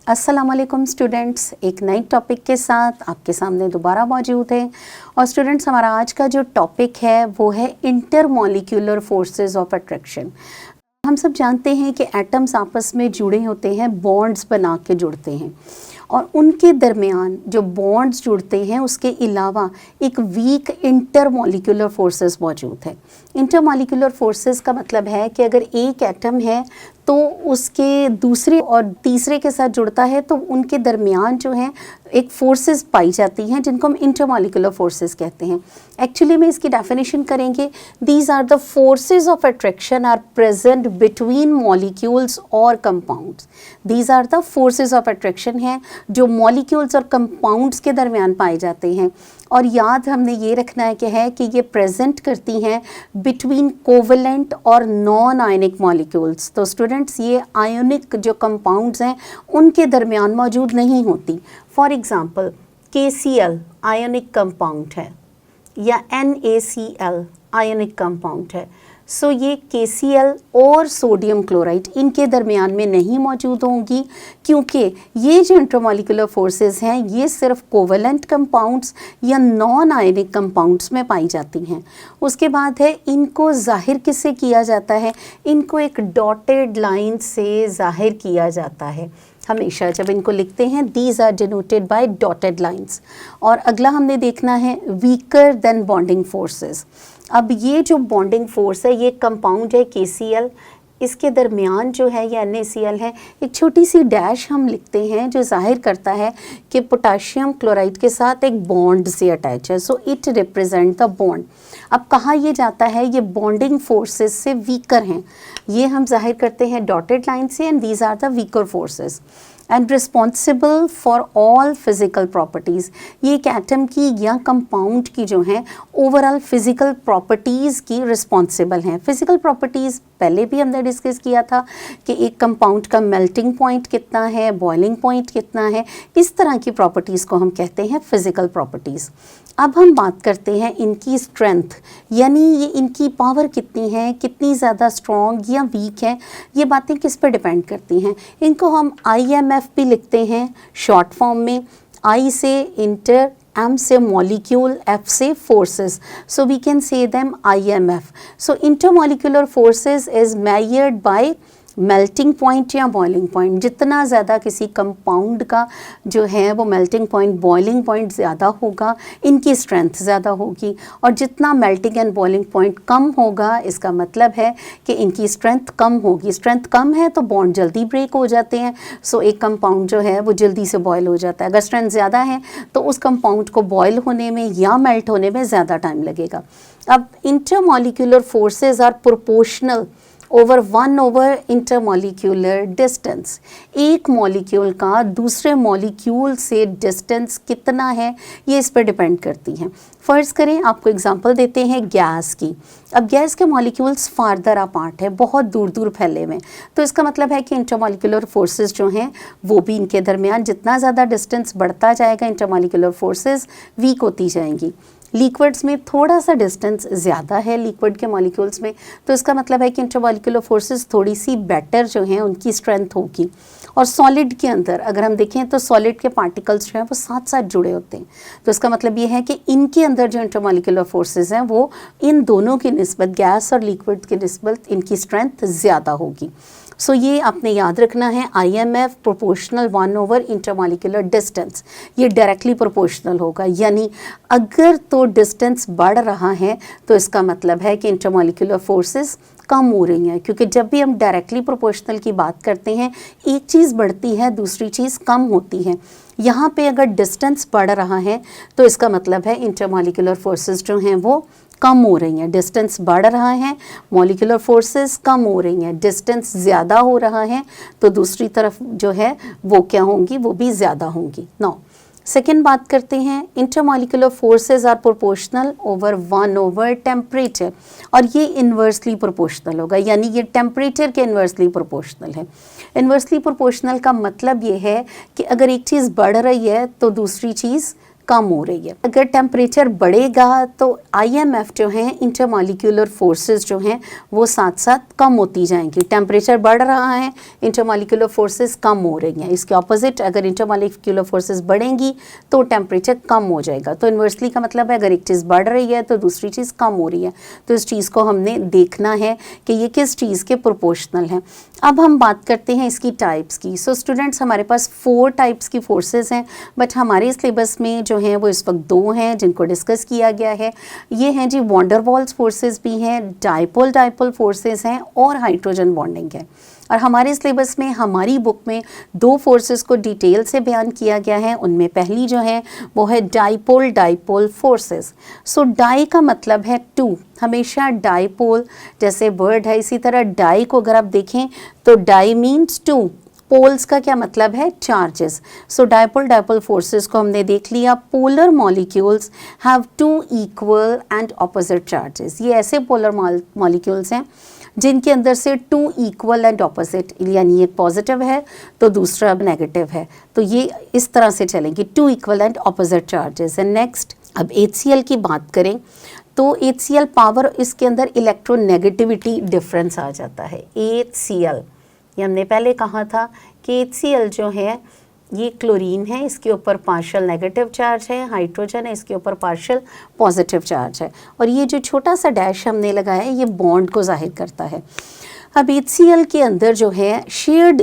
अस्सलाम वालेकुम स्टूडेंट्स, एक नई टॉपिक के साथ आपके सामने दोबारा मौजूद है। और स्टूडेंट्स, हमारा आज का जो टॉपिक है वो है इंटरमॉलिक्यूलर फोर्सेस ऑफ अट्रैक्शन। हम सब जानते हैं कि एटम्स आपस में जुड़े होते हैं, बॉन्ड्स बना के जुड़ते हैं, और उनके दरमियान जो बॉन्ड्स जुड़ते हैं उसके अलावा एक वीक इंटरमॉलिक्यूलर फोर्सेस मौजूद है। इंटरमॉलिक्यूलर फोर्सेस का मतलब है कि अगर एक एटम है तो उसके दूसरे और तीसरे के साथ जुड़ता है तो उनके दरमियान जो है एक फोर्सेस पाई जाती हैं जिनको हम इंटरमॉलिक्यूलर फोर्सेस कहते हैं। एक्चुअली में इसकी डेफिनेशन करेंगे, these are the forces of attraction are present between molecules और compounds. These are the forces of attraction हैं जो मॉलिक्यूल्स और कंपाउंड्स के दरमियान पाए जाते हैं। और याद हमने ये रखना है कि ये प्रेजेंट करती हैं बिटवीन कोवलेंट और नॉन आयनिक मॉलिक्यूल्स। तो स्टूडेंट्स, ये आयोनिक जो कंपाउंड्स हैं उनके दरमियान मौजूद नहीं होती। For example KCl ionic compound है या NaCl आयोनिक कंपाउंड है। सो ये KCl और सोडियम क्लोराइड इनके दरमियान में नहीं मौजूद होंगी, क्योंकि ये जो इंटरमॉलिक्यूलर फोर्सेस हैं ये सिर्फ कोवलेंट कंपाउंड्स या नॉन आयनिक कंपाउंड्स में पाई जाती हैं। उसके बाद है, इनको जाहिर किससे किया जाता है? इनको एक डॉटेड लाइन से जाहिर किया जाता है। हमेशा जब इनको लिखते हैं, these are denoted by dotted lines. और अगला हमने देखना है वीकर देन बॉन्डिंग फोर्सेस। अब ये जो बॉन्डिंग फोर्स है, ये कंपाउंड है KCl, इसके दरमियान जो है ये NaCl है। एक छोटी सी डैश हम लिखते हैं जो जाहिर करता है कि पोटाशियम क्लोराइड के साथ एक बॉन्ड से अटैच है, so it represent the bond. अब कहा ये जाता है ये बॉन्डिंग फोर्सेस से वीकर हैं, ये हम जाहिर करते हैं डॉटेड लाइन से, and these are the weaker forces and responsible for all physical properties. ये एक एटम की या कंपाउंड की जो है ओवरऑल फिजिकल प्रॉपर्टीज़ की रिस्पॉन्सिबल हैं। फिजिकल प्रॉपर्टीज़ पहले भी हमने डिस्कस किया था कि एक कंपाउंड का मेल्टिंग पॉइंट कितना है, बॉइलिंग पॉइंट कितना है, इस तरह की प्रॉपर्टीज़ को हम कहते हैं फिजिकल प्रॉपर्टीज़। अब हम बात करते हैं इनकी स्ट्रेंथ, यानी ये इनकी पावर कितनी है, कितनी ज़्यादा स्ट्रॉन्ग या वीक है, ये बातें किस पर डिपेंड करती हैं। इनको हम IMF भी लिखते हैं शॉर्ट फॉर्म में, I से इंटर, M से मॉलिक्यूल, F से forces, so we can say them IMF। सो intermolecular forces is measured by melting point या बॉइलिंग पॉइंट। जितना ज़्यादा किसी कंपाउंड का जो है वो मेल्टिंग पॉइंट, बॉइलिंग पॉइंट ज़्यादा होगा, इनकी स्ट्रेंथ ज़्यादा होगी। और जितना मेल्टिंग एंड बॉइलिंग पॉइंट कम होगा, इसका मतलब है कि इनकी स्ट्रेंथ कम होगी। स्ट्रेंथ कम है तो बॉन्ड जल्दी ब्रेक हो जाते हैं, सो एक कंपाउंड जो है वो जल्दी से बॉयल हो जाता है। अगर स्ट्रेंथ ज़्यादा है तो उस कंपाउंड को बॉयल होने में या मेल्ट होने में ज़्यादा टाइम लगेगा। अब intermolecular forces are proportional over 1 over intermolecular distance. एक मॉलिक्यूल का दूसरे मॉलिक्यूल से डिस्टेंस कितना है ये इस पर डिपेंड करती हैं। फ़र्ज़ करें, आपको एग्जांपल देते हैं गैस की। अब गैस के मॉलिक्यूल्स फार्दर अपार्ट है, बहुत दूर दूर फैले हुए, तो इसका मतलब है कि इंटरमॉलिक्यूलर फोर्सेस जो हैं वो भी इनके दरमियान जितना ज़्यादा डिस्टेंस बढ़ता जाएगा, इंटरमॉलिक्यूलर फोर्सेस वीक होती जाएंगी। लिक्विड्स में थोड़ा सा डिस्टेंस ज़्यादा है लिक्विड के मॉलिक्यूल्स में, तो इसका मतलब है कि इंटरमॉलिक्यूलर फोर्सेस थोड़ी सी बेटर जो हैं उनकी स्ट्रेंथ होगी। और सॉलिड के अंदर अगर हम देखें तो सॉलिड के पार्टिकल्स जो हैं वो साथ साथ जुड़े होते हैं, तो इसका मतलब ये है कि इनके अंदर जो इंटरमॉलिक्यूलर फोर्सेस हैं वो इन दोनों की निस्बत, गैस और लिक्विड की निस्बत, इनकी स्ट्रेंथ ज़्यादा होगी। सो ये आपने याद रखना है, IMF proportional 1 over intermolecular distance, ये डायरेक्टली प्रोपोर्शनल होगा। यानी अगर तो डिस्टेंस बढ़ रहा है तो इसका मतलब है कि इंटरमॉलिक्यूलर फोर्सेस कम हो रही हैं, क्योंकि जब भी हम डायरेक्टली प्रोपोर्शनल की बात करते हैं एक चीज़ बढ़ती है दूसरी चीज़ कम होती है। यहाँ पे अगर डिस्टेंस बढ़ रहा है तो इसका मतलब है इंटरमॉलिक्यूलर फोर्सेस जो हैं वो कम हो रही हैं। डिस्टेंस बढ़ रहा है, मॉलिक्यूलर फोर्सेस कम हो रही हैं। डिस्टेंस ज़्यादा हो रहा है तो दूसरी तरफ जो है वो क्या होंगी, वो भी ज़्यादा होंगी। नाउ सेकेंड बात करते हैं, intermolecular forces are proportional over 1 over temperature, और ये इन्वर्सली प्रोपोर्शनल होगा, यानी ये टेम्परेचर के इन्वर्सली प्रोपोर्शनल है। इन्वर्सली प्रोपोर्शनल का मतलब ये है कि अगर एक चीज़ बढ़ रही है तो दूसरी चीज़ कम हो रही है। अगर टेम्परेचर बढ़ेगा तो IMF जो है, इंटरमॉलिक्यूलर फोर्सेस जो हैं वो साथ साथ कम होती जाएंगी। टेम्परेचर बढ़ रहा है, इंटरमॉलिक्यूलर फोर्सेस कम हो रही हैं। इसके ऑपोजिट अगर इंटरमॉलिक्यूलर फोर्सेस बढ़ेंगी तो टेम्परेचर कम हो जाएगा। तो इन्वर्सली का मतलब है अगर एक चीज़ बढ़ रही है तो दूसरी चीज़ कम हो रही है। तो इस चीज़ को हमने देखना है कि ये किस चीज़ के प्रोपोर्शनल है। अब हम बात करते हैं इसकी टाइप्स की। सो स्टूडेंट्स, हमारे पास 4 टाइप्स की फोर्सेस हैं, बट हमारे सिलेबस में जो हैं वो इस वक्त 2 हैं जिनको डिस्कस किया गया है। ये हैं जी वॉन डर वाल्स फोर्सेस भी हैं, डाइपोल फोर्सेस हैं और हाइड्रोजन बॉन्डिंग है। और हमारे सिलेबस में, हमारी बुक में 2 फोर्सेस को डिटेल से बयान किया गया है। उनमें पहली जो है वो है डाइपोल फोर्सेस। सो डाई का मतलब है 2। हमेशा डाइपोल जैसे वर्ड है, इसी तरह डाई को अगर आप देखें तो डाई मीन्स 2, पोल्स का क्या मतलब है, चार्जेस। सो डाइपोल फोर्सेस को हमने देख लिया। Polar molecules have 2 equal and opposite charges. ये ऐसे पोलर मॉलिक्यूल्स हैं जिनके अंदर से 2 इक्वल एंड ऑपोजिट, यानी एक पॉजिटिव है तो दूसरा नेगेटिव है, तो ये इस तरह से चलेंगे, 2 equal and opposite charges. And next, अब HCl की बात करें तो HCl पावर, इसके अंदर इलेक्ट्रोनेगेटिविटी डिफरेंस आ जाता है। HCl, ये हमने पहले कहा था कि HCl जो है ये क्लोरीन है, इसके ऊपर पार्शियल नेगेटिव चार्ज है, हाइड्रोजन है, इसके ऊपर पार्शियल पॉजिटिव चार्ज है, और ये जो छोटा सा डैश हमने लगाया है ये बॉन्ड को जाहिर करता है। अब HCl के अंदर जो है शेयर्ड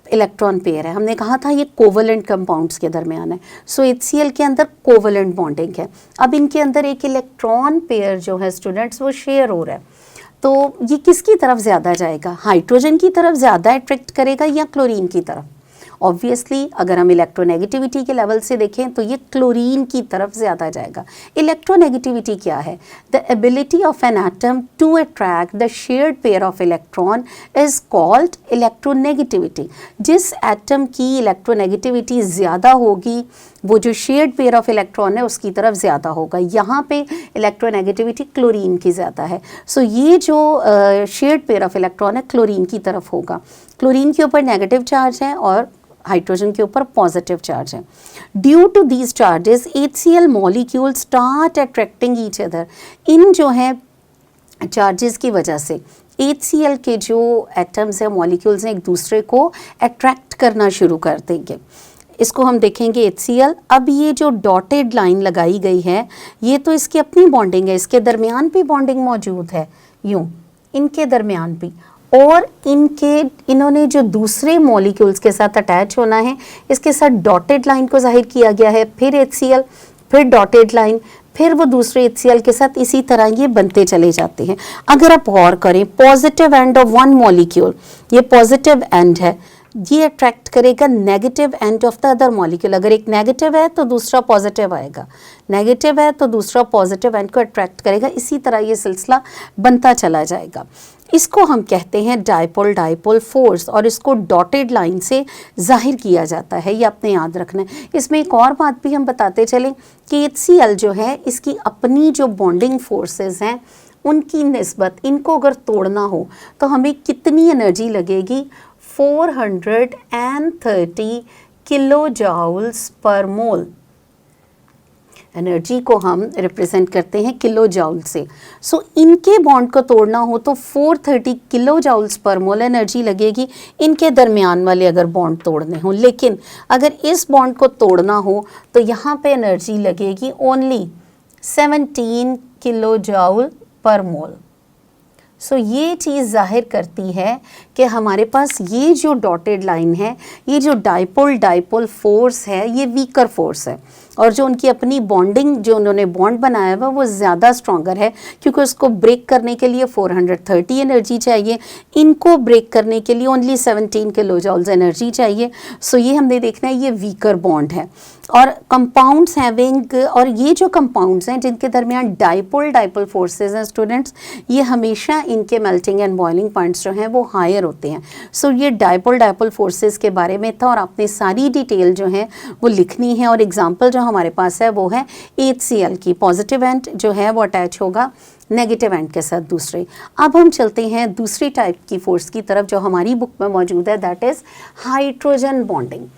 इलेक्ट्रॉन पेयर है, हमने कहा था ये कोवलेंट कंपाउंड्स के दरमियान है। सो HCl के अंदर कोवलेंट बॉन्डिंग है। अब इनके अंदर एक इलेक्ट्रॉन पेयर जो है स्टूडेंट्स वो शेयर हो रहा है, तो ये किसकी तरफ ज़्यादा जाएगा, हाइड्रोजन की तरफ ज़्यादा अट्रैक्ट करेगा या क्लोरीन की तरफ? ऑब्वियसली अगर हम इलेक्ट्रोनेगेटिविटी के लेवल से देखें तो ये क्लोरीन की तरफ ज़्यादा जाएगा। इलेक्ट्रोनेगेटिविटी क्या है? The ability of an atom to attract the shared pair of electron is called electronegativity. जिस एटम की इलेक्ट्रोनेगेटिविटी ज़्यादा होगी वो जो शेयर्ड पेयर ऑफ इलेक्ट्रॉन है उसकी तरफ ज़्यादा होगा। यहाँ पे इलेक्ट्रोनेगेटिविटी क्लोरीन की ज़्यादा है। सो ये जो शेयर्ड पेयर ऑफ इलेक्ट्रॉन है क्लोरीन की तरफ होगा। क्लोरीन के ऊपर नेगेटिव चार्ज है और हाइड्रोजन के ऊपर पॉजिटिव चार्ज है। Due to these charges HCl molecule start attracting each other. इन जो है चार्जेस की वजह से HCl के जो एटम्स हैं, मॉलिक्यूल्स हैं, एक दूसरे को अट्रैक्ट करना शुरू कर देंगे। इसको हम देखेंगे HCl। अब ये जो डॉटेड लाइन लगाई गई है ये तो इसकी अपनी बॉन्डिंग है, इसके दरमियान भी बॉन्डिंग मौजूद है, यूँ इनके दरमियान भी, और इन्होंने जो दूसरे मॉलिक्यूल्स के साथ अटैच होना है इसके साथ डॉटेड लाइन को जाहिर किया गया है, फिर HCl, फिर डॉटेड लाइन, फिर वो दूसरे HCl के साथ, इसी तरह ये बनते चले जाते हैं। अगर आप गौर करें, positive end of one molecule, ये पॉजिटिव एंड है, ये अट्रैक्ट करेगा negative end of the other molecule. अगर एक नेगेटिव है तो दूसरा पॉजिटिव आएगा, नेगेटिव है तो दूसरा पॉजिटिव एंड को अट्रैक्ट करेगा, इसी तरह ये सिलसिला बनता चला जाएगा। इसको हम कहते हैं डाइपोल फोर्स, और इसको डॉटेड लाइन से जाहिर किया जाता है, ये आपने याद रखना है। इसमें एक और बात भी हम बताते चलें कि HCl जो है इसकी अपनी जो बॉन्डिंग फोर्सेस हैं उनकी निस्बत, इनको अगर तोड़ना हो तो हमें कितनी एनर्जी लगेगी, 430 किलो जाउल्स पर मोल। एनर्जी को हम रिप्रेजेंट करते हैं किलो जाउल से। सो इनके बॉन्ड को तोड़ना हो तो 430 किलो जाउल्स पर मोल एनर्जी लगेगी इनके दरमियान वाले अगर बॉन्ड तोड़ने हो। लेकिन अगर इस बॉन्ड को तोड़ना हो तो यहाँ पे एनर्जी लगेगी ओनली 17 किलो जाउल पर मोल। सो ये चीज़ जाहिर करती है कि हमारे पास ये जो डॉटेड लाइन है, ये जो डाइपोल फोर्स है, ये वीकर फोर्स है, और जो उनकी अपनी बॉन्डिंग, जो उन्होंने बॉन्ड बनाया हुआ वो ज़्यादा स्ट्रॉन्गर है, क्योंकि उसको ब्रेक करने के लिए 430 एनर्जी चाहिए, इनको ब्रेक करने के लिए ओनली 17 किलो जॉल्स एनर्जी चाहिए। सो ये हमने देखना है, ये वीकर बॉन्ड है। और कंपाउंड्स हैविंग, और ये जो कंपाउंड्स हैं जिनके दरमियान डाइपोल फोर्सेस हैं स्टूडेंट्स, ये हमेशा इनके मेल्टिंग एंड बॉइलिंग पॉइंट्स जो हैं वो हायर होते हैं। सो ये डाइपोल फोर्सेस के बारे में था, और आपने सारी डिटेल जो है वो लिखनी है। और एग्जाम्पल जो हमारे पास है वो है HCl की, पॉजिटिव एंड जो है वो अटैच होगा नेगेटिव एंड के साथ दूसरे। अब हम चलते हैं दूसरी टाइप की फोर्स की तरफ जो हमारी बुक में मौजूद है, दैट इज़ हाइड्रोजन बॉन्डिंग।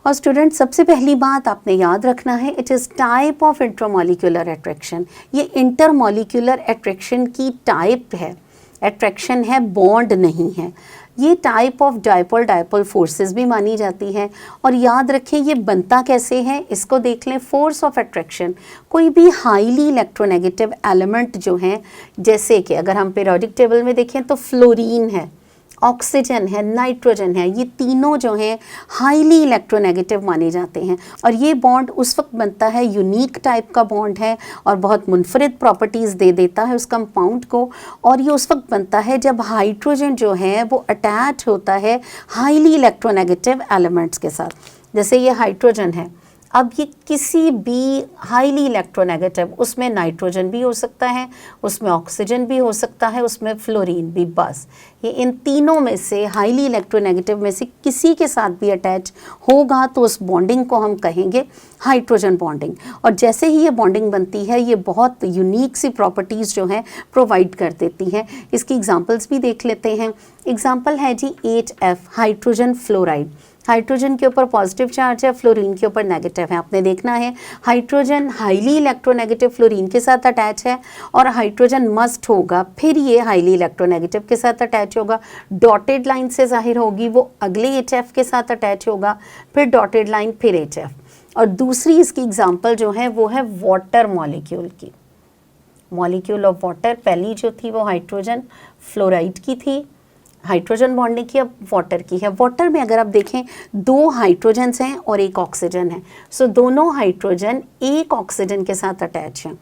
और स्टूडेंट सबसे पहली बात आपने याद रखना है, it is type of intermolecular attraction. ये इंटरमॉलिक्यूलर अट्रैक्शन की टाइप है, अट्रैक्शन है, बॉन्ड नहीं है। ये type of dipole dipole forces भी मानी जाती है। और याद रखें ये बनता कैसे है, इसको देख लें। फोर्स ऑफ अट्रैक्शन, कोई भी हाईली इलेक्ट्रोनेगेटिव एलिमेंट जो हैं, जैसे कि अगर हम पीरियोडिक टेबल में देखें तो फ्लोरीन है, ऑक्सीजन है, नाइट्रोजन है, ये तीनों जो हैं हाईली इलेक्ट्रोनेगेटिव माने जाते हैं। और ये बॉन्ड उस वक्त बनता है, यूनिक टाइप का बॉन्ड है और बहुत मुनफरिद प्रॉपर्टीज़ दे देता है उस कंपाउंड को। और ये उस वक्त बनता है जब हाइड्रोजन जो है वो अटैच होता है हाईली इलेक्ट्रोनेगेटिव एलिमेंट्स के साथ। जैसे ये हाइड्रोजन है, अब ये किसी भी हाईली इलेक्ट्रोनेगेटिव, उसमें नाइट्रोजन भी हो सकता है, उसमें ऑक्सीजन भी हो सकता है, उसमें फ्लोरीन भी, बस ये इन तीनों में से हाईली इलेक्ट्रोनेगेटिव में से किसी के साथ भी अटैच होगा तो उस बॉन्डिंग को हम कहेंगे हाइड्रोजन बॉन्डिंग। और जैसे ही ये बॉन्डिंग बनती है ये बहुत यूनिक सी प्रॉपर्टीज़ जो हैं प्रोवाइड कर देती हैं। इसकी एग्जांपल्स भी देख लेते हैं। एग्जांपल है जी HF, हाइड्रोजन फ्लोराइड। हाइड्रोजन के ऊपर पॉजिटिव चार्ज है, फ्लोरीन के ऊपर नेगेटिव है। आपने देखना है हाइड्रोजन हाईली इलेक्ट्रोनेगेटिव फ्लोरीन के साथ अटैच है और हाइड्रोजन मस्ट होगा, फिर ये हाईली इलेक्ट्रोनेगेटिव के साथ अटैच होगा, डॉटेड लाइन से जाहिर होगी, वो अगले HF के साथ अटैच होगा, फिर डॉटेड लाइन, फिर HF। और दूसरी इसकी एग्जाम्पल जो है वो है वाटर मॉलिक्यूल की। मॉलिक्यूल ऑफ वाटर, पहली जो थी वो हाइड्रोजन फ्लोराइड की थी, हाइड्रोजन बॉन्डिंग की, अब वाटर की है। वाटर में अगर आप देखें 2 हाइड्रोजन्स हैं और 1 ऑक्सीजन है, सो दोनों हाइड्रोजन 1 ऑक्सीजन के साथ अटैच हैं।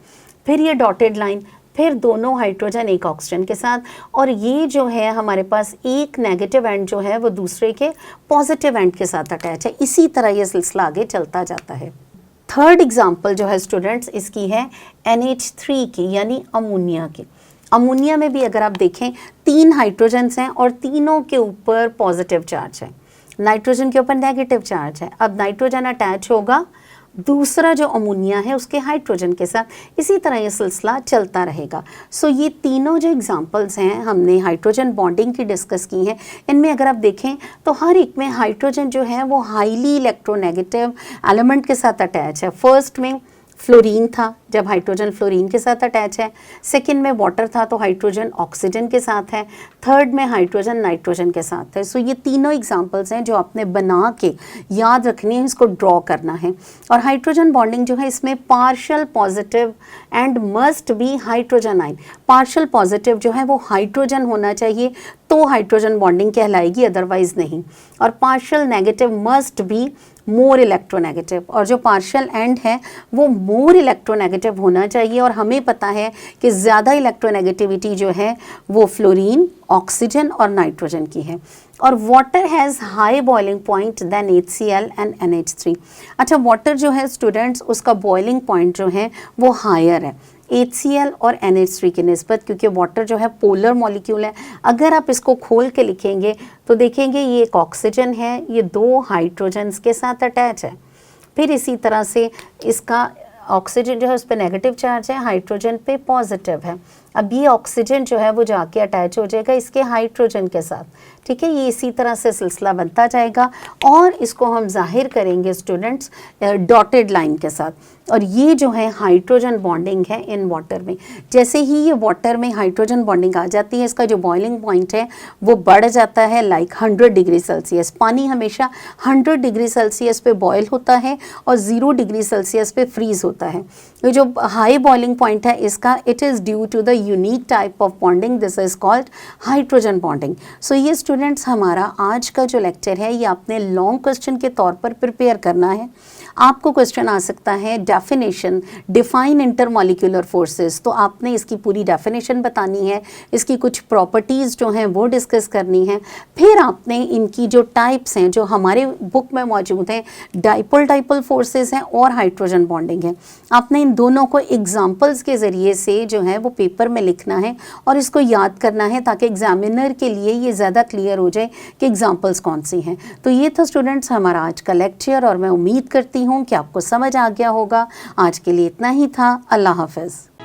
फिर ये डॉटेड लाइन, फिर दोनों हाइड्रोजन 1 ऑक्सीजन के साथ, और ये जो है हमारे पास एक नेगेटिव एंड जो है वो दूसरे के पॉजिटिव एंड के साथ अटैच है। इसी तरह ये सिलसिला आगे चलता जाता है। थर्ड एग्जाम्पल जो है स्टूडेंट्स इसकी है NH3 की, यानी अमोनिया की। अमोनिया में भी अगर आप देखें 3 हाइड्रोजन्स हैं और तीनों के ऊपर पॉजिटिव चार्ज है, नाइट्रोजन के ऊपर नेगेटिव चार्ज है। अब नाइट्रोजन अटैच होगा दूसरा जो अमोनिया है उसके हाइड्रोजन के साथ, इसी तरह ये सिलसिला चलता रहेगा। सो ये तीनों जो एग्जांपल्स हैं हमने हाइड्रोजन बॉन्डिंग की डिस्कस की हैं, इनमें अगर आप देखें तो हर एक में हाइड्रोजन जो है वो हाईली इलेक्ट्रोनेगेटिव एलिमेंट के साथ अटैच है। फर्स्ट में फ्लोरीन था, जब हाइड्रोजन फ्लोरीन के साथ अटैच है। सेकंड में वाटर था तो हाइड्रोजन ऑक्सीजन के साथ है। थर्ड में हाइड्रोजन नाइट्रोजन के साथ है। सो ये तीनों एग्जांपल्स हैं जो आपने बना के याद रखनी है, इसको ड्रॉ करना है। और हाइड्रोजन बॉन्डिंग जो है इसमें partial positive and must be hydrogen ion. Partial positive जो है वो हाइड्रोजन होना चाहिए तो हाइड्रोजन बॉन्डिंग कहलाएगी, अदरवाइज नहीं। और partial negative must be more electronegative, और जो पार्शियल एंड है वो मोर इलेक्ट्रोनेगेटिव होना चाहिए। और हमें पता है कि ज़्यादा इलेक्ट्रोनेगेटिविटी जो है वो फ्लोरीन, ऑक्सीजन और नाइट्रोजन की है। और water has high boiling point then HCl and NH3। अच्छा, वाटर जो है स्टूडेंट्स उसका बॉइलिंग पॉइंट जो है वो हायर है HCl और NH3 की निस्बत, क्योंकि वाटर जो है पोलर मॉलिक्यूल है। अगर आप इसको खोल के लिखेंगे तो देखेंगे ये एक ऑक्सीजन है, ये 2 हाइड्रोजन्स के साथ अटैच है। फिर इसी तरह से इसका ऑक्सीजन जो है उस पर नेगेटिव चार्ज है, हाइड्रोजन पे पॉजिटिव है। अब ये ऑक्सीजन जो है वो जाके अटैच हो जाएगा इसके हाइड्रोजन के साथ, ठीक है। ये इसी तरह से सिलसिला बनता जाएगा और इसको हम जाहिर करेंगे स्टूडेंट्स डॉटेड लाइन के साथ। और ये जो है हाइड्रोजन बॉन्डिंग है इन वाटर में। जैसे ही ये वाटर में हाइड्रोजन बॉन्डिंग आ जाती है, इसका जो बॉइलिंग पॉइंट है वो बढ़ जाता है लाइक 100 डिग्री सेल्सियस। पानी हमेशा 100 डिग्री सेल्सियस पे बॉयल होता है और 0 डिग्री सेल्सियस पे फ्रीज होता है। ये जो हाई बॉइलिंग पॉइंट है इसका, it is due to the unique type of bonding, this is called hydrogen bonding. So ये स्टूडेंट्स हमारा आज का जो लेक्चर है ये आपने लॉन्ग क्वेश्चन के तौर पर प्रिपेयर करना है। आपको क्वेश्चन आ सकता है डेफिनेशन, डिफाइन इंटरमॉलिक्यूलर फोर्सेस, तो आपने इसकी पूरी डेफिनेशन बतानी है, इसकी कुछ प्रॉपर्टीज़ जो हैं वो डिस्कस करनी है। फिर आपने इनकी जो टाइप्स हैं जो हमारे बुक में मौजूद हैं, डाइपोल डाइपोल फोर्सेस हैं और हाइड्रोजन बॉन्डिंग है, आपने इन दोनों को एग्जाम्पल्स के ज़रिए से जो है वो पेपर में लिखना है और इसको याद करना है ताकि एग्जामिनर के लिए ये ज़्यादा क्लियर हो जाए कि एग्जाम्पल्स कौन सी हैं। तो ये था स्टूडेंट्स हमारा आज का लेक्चर और मैं उम्मीद करती हूँ कि आपको समझ आ गया होगा। आज के लिए इतना ही था। अल्लाह हाफ़िज़।